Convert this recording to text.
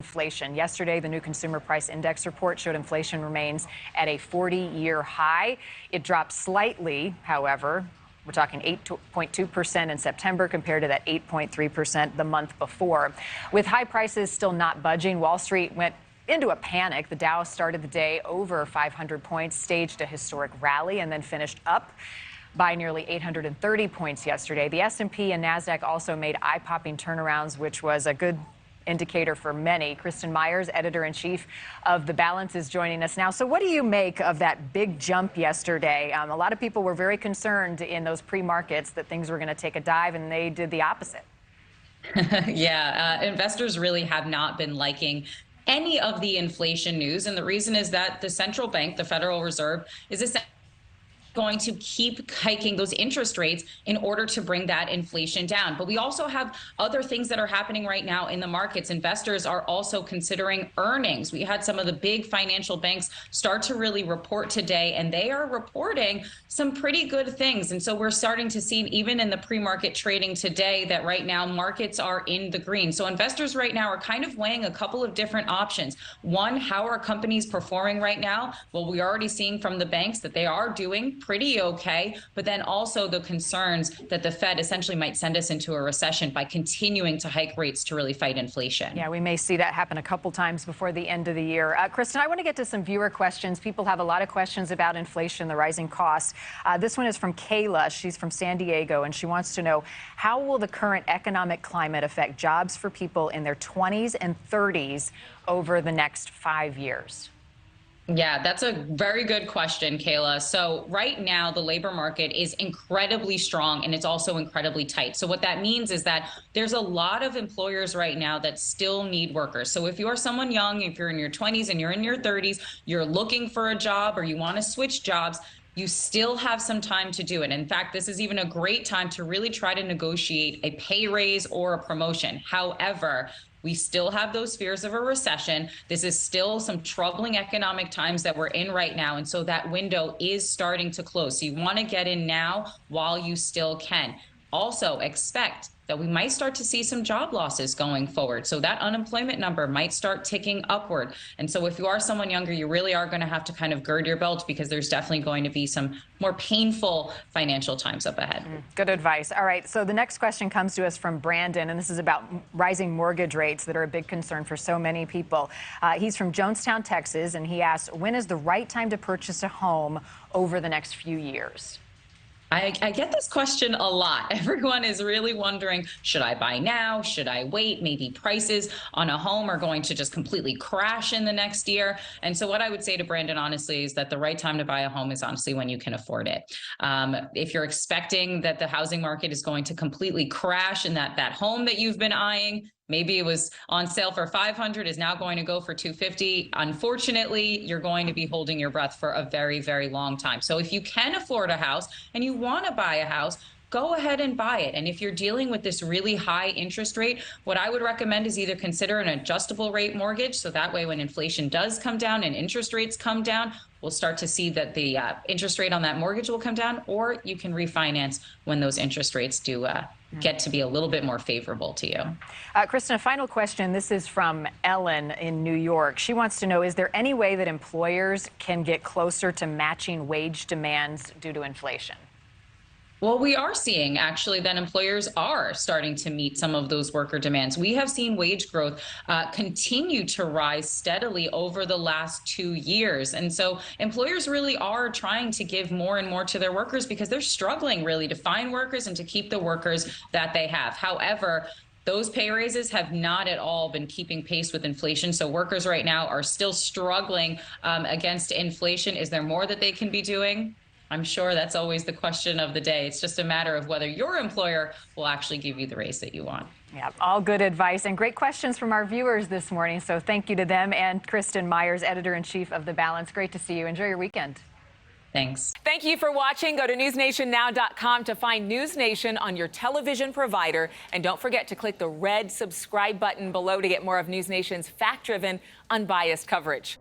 Inflation. Yesterday, the new consumer price index report showed inflation remains at a 40-year high. It dropped slightly, however. We're talking 8.2% in September compared to that 8.3% the month before. With high prices still not budging, Wall Street went into a panic. The Dow started the day over 500 points, staged a historic rally, and then finished up by nearly 830 points yesterday. The S&P and NASDAQ also made eye-popping turnarounds, which was a good indicator for many. Kristin Myers, editor-in-chief of The Balance, is joining us now. So what do you make of that big jump yesterday? A lot of people were very concerned in those pre-markets that things were going to take a dive, and they did the opposite. Yeah, investors really have not been liking any of the inflation news. And the reason is that the central bank, the Federal Reserve, is essentially going to keep hiking those interest rates in order to bring that inflation down. But we also have other things that are happening right now in the markets. Investors are also considering earnings. We had some of the big financial banks start to really report today, and they are reporting some pretty good things. And so we're starting to see, even in the pre-market trading today, that right now markets are in the green. So investors right now are kind of weighing a couple of different options. One, how are companies performing right now? Well, we're already seeing from the banks that they are doing pretty okay, but then also the concerns that the Fed essentially might send us into a recession by continuing to hike rates to really fight inflation. Yeah, we may see that happen a couple times before the end of the year. Kristin, I want to get to some viewer questions. People have a lot of questions about inflation, the rising costs. This one is from Kayla. She's from San Diego, and she wants to know, how will the current economic climate affect jobs for people in their 20s and 30s over the next 5 years? Yeah, that's a very good question, Kayla. So right now, the labor market is incredibly strong, and it's also incredibly tight. So what that means is that there's a lot of employers right now that still need workers. So if you're someone young, if you're in your 20s and you're in your 30s, you're looking for a job or you want to switch jobs, you still have some time to do it. In fact, this is even a great time to really try to negotiate a pay raise or a promotion. However, we still have those fears of a recession. This is still some troubling economic times that we're in right now. And so that window is starting to close. So you want to get in now while you still can. Also expect that we might start to see some job losses going forward. So that unemployment number might start ticking upward. And so if you are someone younger, you really are going to have to kind of gird your belt, because there's definitely going to be some more painful financial times up ahead. Good advice. All right. So the next question comes to us from Brandon, and this is about rising mortgage rates that are a big concern for so many people. He's from Jonestown, Texas, and he asks, when is the right time to purchase a home over the next few years? I get this question a lot. Everyone is really wondering, should I buy now? Should I wait? Maybe prices on a home are going to just completely crash in the next year. And so what I would say to Brandon, honestly, is that the right time to buy a home is honestly when you can afford it. If you're expecting that the housing market is going to completely crash and that home that you've been eyeing, maybe it was on sale for $500, is now going to go for $250. Unfortunately, you're going to be holding your breath for a very, very long time. So if you can afford a house and you want to buy a house, go ahead and buy it. And if you're dealing with this really high interest rate, what I would recommend is either consider an adjustable rate mortgage. So that way, when inflation does come down and interest rates come down, we'll start to see that the interest rate on that mortgage will come down, or you can refinance when those interest rates do get to be a little bit more favorable to you. Kristin, a final question. This is from Ellen in New York. She wants to know, is there any way that employers can get closer to matching wage demands due to inflation? Well, we are seeing actually that employers are starting to meet some of those worker demands. We have seen wage growth continue to rise steadily over the last 2 years. And so employers really are trying to give more and more to their workers, because they're struggling really to find workers and to keep the workers that they have. However, those pay raises have not at all been keeping pace with inflation. So workers right now are still struggling against inflation. Is there more that they can be doing? I'm sure that's always the question of the day. It's just a matter of whether your employer will actually give you the raise that you want. Yeah, all good advice and great questions from our viewers this morning. So thank you to them, and Kristin Myers, editor-in-chief of The Balance. Great to see you. Enjoy your weekend. Thanks. Thank you for watching. Go to newsnationnow.com to find NewsNation on your television provider. And don't forget to click the red subscribe button below to get more of NewsNation's fact-driven, unbiased coverage.